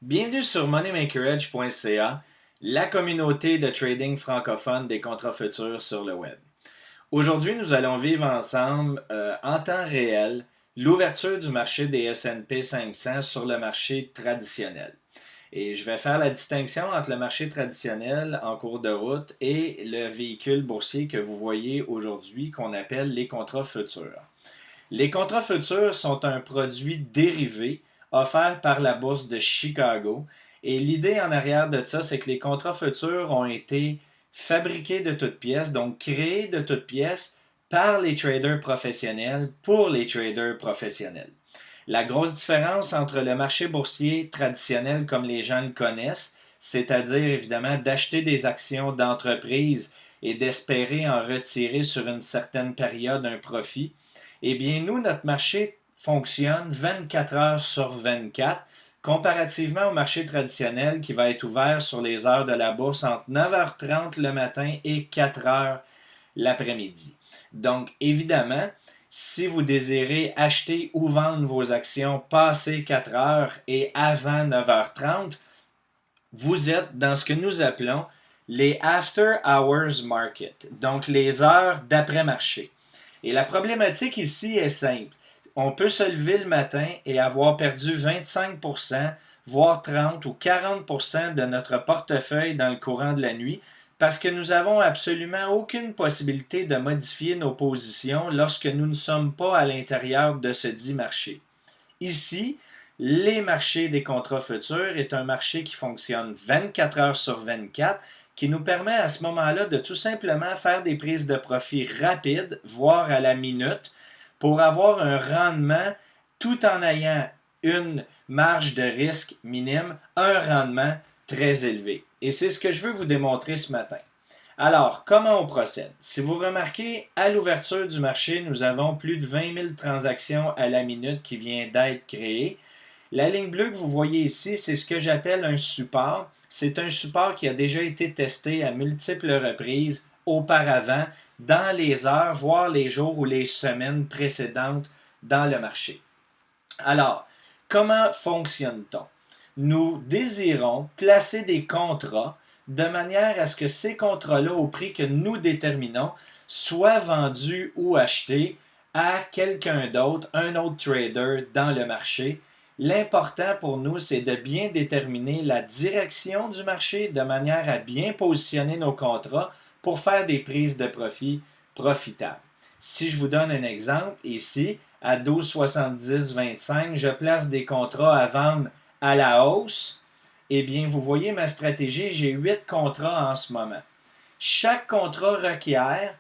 Bienvenue sur moneymakeredge.ca, la communauté de trading francophone des contrats futurs sur le web. Aujourd'hui, nous allons vivre ensemble en temps réel l'ouverture du marché des S&P 500 sur le marché traditionnel. Et je vais faire la distinction entre le marché traditionnel en cours de route et le véhicule boursier que vous voyez aujourd'hui qu'on appelle les contrats futurs. Les contrats futurs sont un produit dérivé offert par la bourse de Chicago. Et l'idée en arrière de ça, c'est que les contrats futurs ont été fabriqués de toutes pièces, donc créés de toutes pièces par les traders professionnels pour les traders professionnels. La grosse différence entre le marché boursier traditionnel comme les gens le connaissent, c'est-à-dire évidemment d'acheter des actions d'entreprise et d'espérer en retirer sur une certaine période un profit, eh bien, nous, notre marché fonctionne 24 heures sur 24, comparativement au marché traditionnel qui va être ouvert sur les heures de la bourse entre 9h30 le matin et 4h l'après-midi. Donc, évidemment, si vous désirez acheter ou vendre vos actions passé 4 heures et avant 9h30, vous êtes dans ce que nous appelons les After Hours Market, donc les heures d'après-marché. Et la problématique ici est simple. On peut se lever le matin et avoir perdu 25%, voire 30 ou 40% de notre portefeuille dans le courant de la nuit parce que nous n'avons absolument aucune possibilité de modifier nos positions lorsque nous ne sommes pas à l'intérieur de ce dit marché. Ici, les marchés des contrats futurs est un marché qui fonctionne 24 heures sur 24, qui nous permet à ce moment-là de tout simplement faire des prises de profit rapides, voire à la minute, pour avoir un rendement tout en ayant une marge de risque minime, un rendement très élevé. Et c'est ce que je veux vous démontrer ce matin. Alors, comment on procède? Si vous remarquez, à l'ouverture du marché, nous avons plus de 20 000 transactions à la minute qui viennent d'être créées. La ligne bleue que vous voyez ici, c'est ce que j'appelle un support. C'est un support qui a déjà été testé à multiples reprises auparavant dans les heures, voire les jours ou les semaines précédentes dans le marché. Alors, comment fonctionne-t-on? Nous désirons placer des contrats de manière à ce que ces contrats-là, au prix que nous déterminons, soient vendus ou achetés à quelqu'un d'autre, un autre trader dans le marché. L'important pour nous, c'est de bien déterminer la direction du marché de manière à bien positionner nos contrats pour faire des prises de profit profitables. Si je vous donne un exemple, ici, à 12,70-25, je place des contrats à vendre à la hausse. Eh bien, vous voyez ma stratégie, j'ai 8 contrats en ce moment. Chaque contrat requiert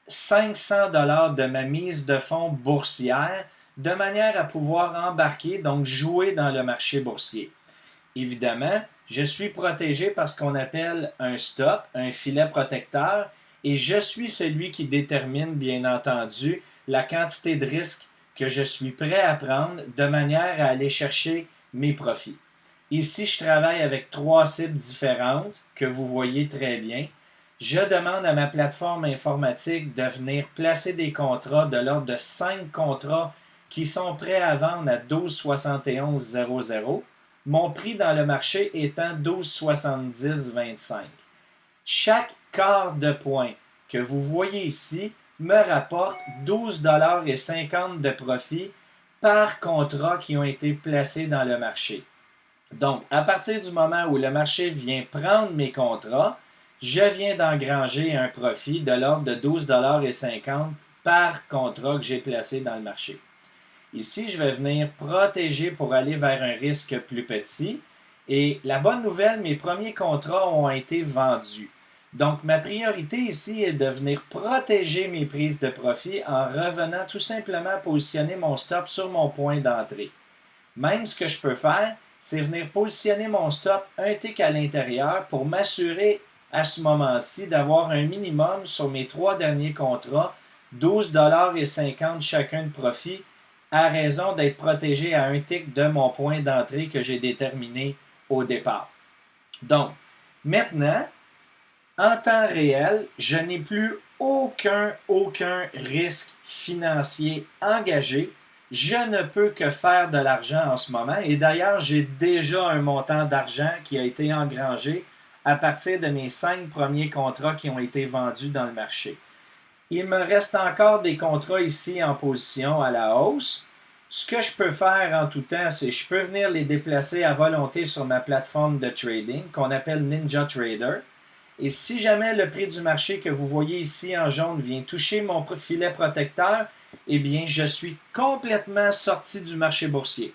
500 dollars de ma mise de fonds boursière de manière à pouvoir embarquer, donc jouer dans le marché boursier. Évidemment, je suis protégé par ce qu'on appelle un stop, un filet protecteur, et je suis celui qui détermine, bien entendu, la quantité de risque que je suis prêt à prendre de manière à aller chercher mes profits. Ici, je travaille avec 3 cibles différentes que vous voyez très bien. Je demande à ma plateforme informatique de venir placer des contrats de l'ordre de 5 contrats qui sont prêts à vendre à 12,7100. Mon prix dans le marché étant 12,7025. Chaque quart de point que vous voyez ici me rapporte 12,50 $ de profit par contrat qui ont été placés dans le marché. Donc, à partir du moment où le marché vient prendre mes contrats, je viens d'engranger un profit de l'ordre de 12,50 $ par contrat que j'ai placé dans le marché. Ici, je vais venir protéger pour aller vers un risque plus petit. Et la bonne nouvelle, mes premiers contrats ont été vendus. Donc, ma priorité ici est de venir protéger mes prises de profit en revenant tout simplement positionner mon stop sur mon point d'entrée. Même ce que je peux faire, c'est venir positionner mon stop un tick à l'intérieur pour m'assurer à ce moment-ci d'avoir un minimum sur mes 3 derniers contrats, 12,50 $ chacun de profit, à raison d'être protégé à un tick de mon point d'entrée que j'ai déterminé au départ. Donc, maintenant, en temps réel, je n'ai plus aucun risque financier engagé je ne peux que faire de l'argent en ce moment. Et d'ailleurs, j'ai déjà un montant d'argent qui a été engrangé à partir de mes 5 premiers contrats qui ont été vendus dans le marché. Il me reste encore des contrats ici en position à la hausse. Ce que je peux faire en tout temps, c'est que je peux venir les déplacer à volonté sur ma plateforme de trading qu'on appelle Ninja Trader. Et si jamais le prix du marché que vous voyez ici en jaune vient toucher mon filet protecteur, eh bien, je suis complètement sorti du marché boursier.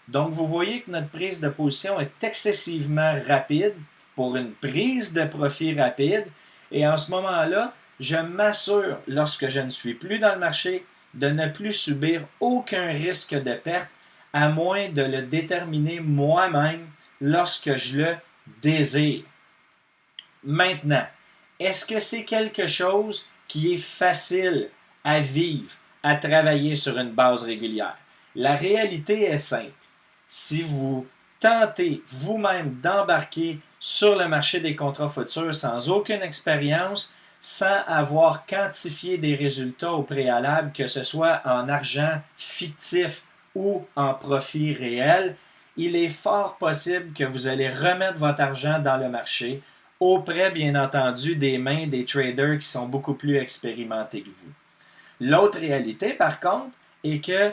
Donc, vous voyez que notre prise de position est excessivement rapide pour une prise de profit rapide. Et en ce moment-là, je m'assure, lorsque je ne suis plus dans le marché, de ne plus subir aucun risque de perte, à moins de le déterminer moi-même lorsque je le désire. Maintenant, est-ce que c'est quelque chose qui est facile à vivre, à travailler sur une base régulière? La réalité est simple. Si vous tentez vous-même d'embarquer sur le marché des contrats futurs sans aucune expérience, sans avoir quantifié des résultats au préalable, que ce soit en argent fictif ou en profit réel, il est fort possible que vous allez remettre votre argent dans le marché, auprès, bien entendu, des mains des traders qui sont beaucoup plus expérimentés que vous. L'autre réalité, par contre, est que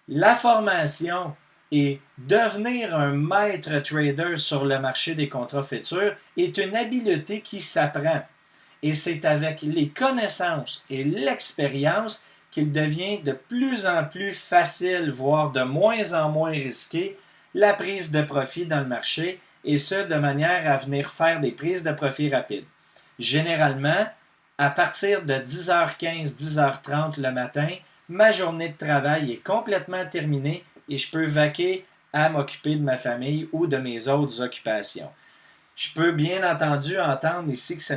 la formation et devenir un maître trader sur le marché des contrats futurs est une habileté qui s'apprend. Et c'est avec les connaissances et l'expérience qu'il devient de plus en plus facile, voire de moins en moins risqué, la prise de profit dans le marché, et ce, de manière à venir faire des prises de profit rapides. Généralement, à partir de 10h15, 10h30 le matin, ma journée de travail est complètement terminée et je peux vaquer à m'occuper de ma famille ou de mes autres occupations. Je peux bien entendu entendre ici que ça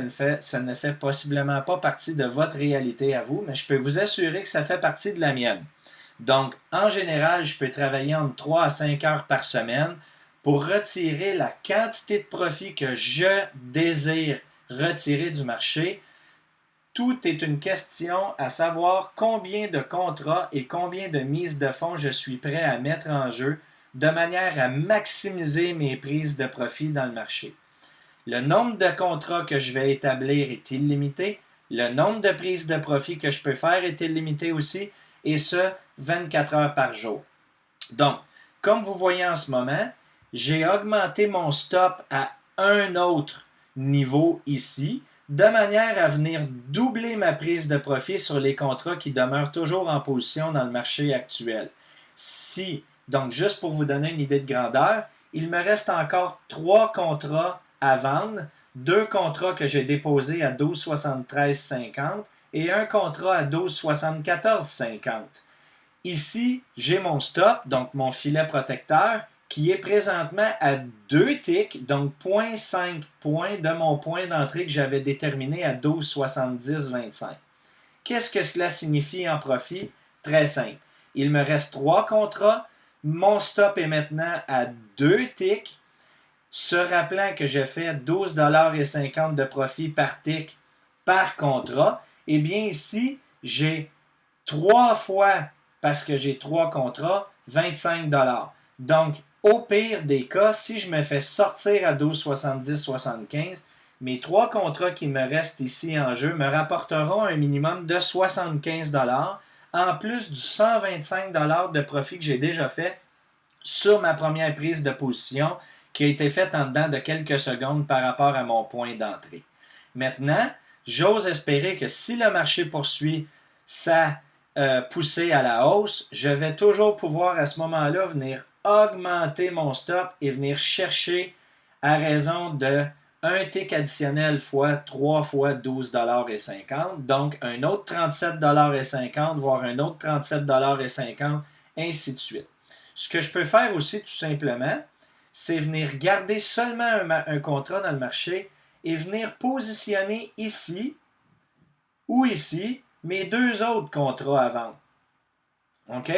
ne fait possiblement pas partie de votre réalité à vous, mais je peux vous assurer que ça fait partie de la mienne. Donc, en général, je peux travailler entre 3 à 5 heures par semaine pour retirer la quantité de profit que je désire retirer du marché. Tout est une question à savoir combien de contrats et combien de mises de fonds je suis prêt à mettre en jeu de manière à maximiser mes prises de profit dans le marché. Le nombre de contrats que je vais établir est illimité. Le nombre de prises de profit que je peux faire est illimité aussi, et ce, 24 heures par jour. Donc, comme vous voyez en ce moment, j'ai augmenté mon stop à un autre niveau ici, de manière à venir doubler ma prise de profit sur les contrats qui demeurent toujours en position dans le marché actuel. Donc juste pour vous donner une idée de grandeur, il me reste encore 3 contrats à vendre, 2 contrats que j'ai déposés à 12,7350 et un contrat à 12,7450. Ici, j'ai mon stop, donc mon filet protecteur, qui est présentement à 2 ticks, donc 0,5 points de mon point d'entrée que j'avais déterminé à 12,7025. Qu'est-ce que cela signifie en profit? Très simple. Il me reste 3 contrats. Mon stop est maintenant à 2 ticks. Se rappelant que j'ai fait 12,50$ de profit par tick par contrat, eh bien ici, j'ai 3 fois, parce que j'ai 3 contrats, 25$. Donc, au pire des cas, si je me fais sortir à 12,70-75, mes 3 contrats qui me restent ici en jeu me rapporteront un minimum de 75$, en plus du 125$ de profit que j'ai déjà fait sur ma première prise de position, qui a été faite en dedans de quelques secondes par rapport à mon point d'entrée. Maintenant, j'ose espérer que si le marché poursuit sa poussée à la hausse, je vais toujours pouvoir à ce moment-là venir augmenter mon stop et venir chercher à raison de 1 tick additionnel fois 3 fois 12,50$, donc un autre 37,50$, voire un autre 37,50$, ainsi de suite. Ce que je peux faire aussi tout simplement, c'est venir garder seulement un contrat dans le marché et venir positionner ici ou ici mes 2 autres contrats à vendre. OK?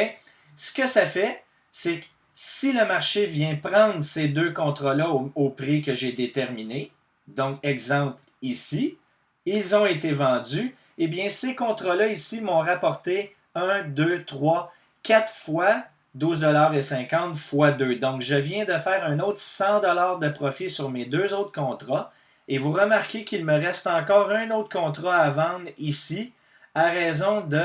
Ce que ça fait, c'est que si le marché vient prendre ces 2 contrats-là au prix que j'ai déterminé, donc exemple ici, ils ont été vendus, eh bien ces contrats-là ici m'ont rapporté 1, 2, 3, 4 fois 12,50 fois 2. Donc, je viens de faire un autre 100 de profit sur mes deux autres contrats. Et vous remarquez qu'il me reste encore un autre contrat à vendre ici à raison de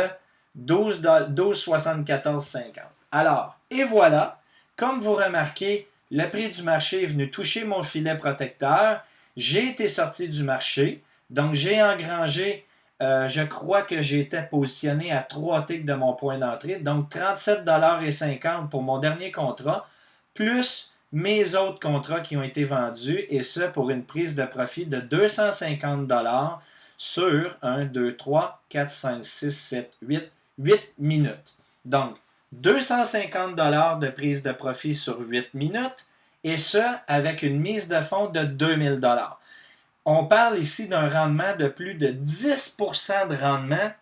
12,74,50. Alors, et voilà, comme vous remarquez, le prix du marché est venu toucher mon filet protecteur. J'ai été sorti du marché. Donc, j'ai engrangé, je crois que j'étais positionné à 3 ticks de mon point d'entrée. Donc, 37,50 pour mon dernier contrat, plus mes autres contrats qui ont été vendus, et ce pour une prise de profit de 250 sur 1, 2, 3, 4, 5, 6, 7, 8 minutes. Donc, 250 de prise de profit sur 8 minutes, et ce, avec une mise de fonds de 2000 $. On parle ici d'un rendement de plus de 10% de rendement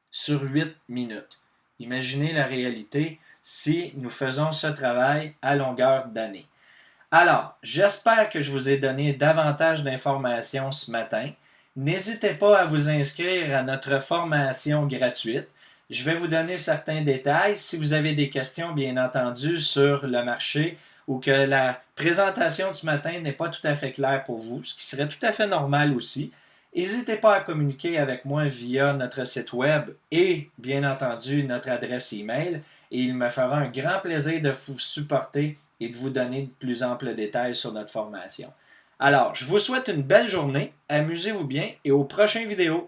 sur 8 minutes. Imaginez la réalité si nous faisons ce travail à longueur d'année. Alors, j'espère que je vous ai donné davantage d'informations ce matin. N'hésitez pas à vous inscrire à notre formation gratuite. Je vais vous donner certains détails. Si vous avez des questions, bien entendu, sur le marché ou que la présentation de ce matin n'est pas tout à fait claire pour vous, ce qui serait tout à fait normal aussi, n'hésitez pas à communiquer avec moi via notre site web et, bien entendu, notre adresse email. Et il me fera un grand plaisir de vous supporter et de vous donner de plus amples détails sur notre formation. Alors, je vous souhaite une belle journée, amusez-vous bien et aux prochaines vidéos.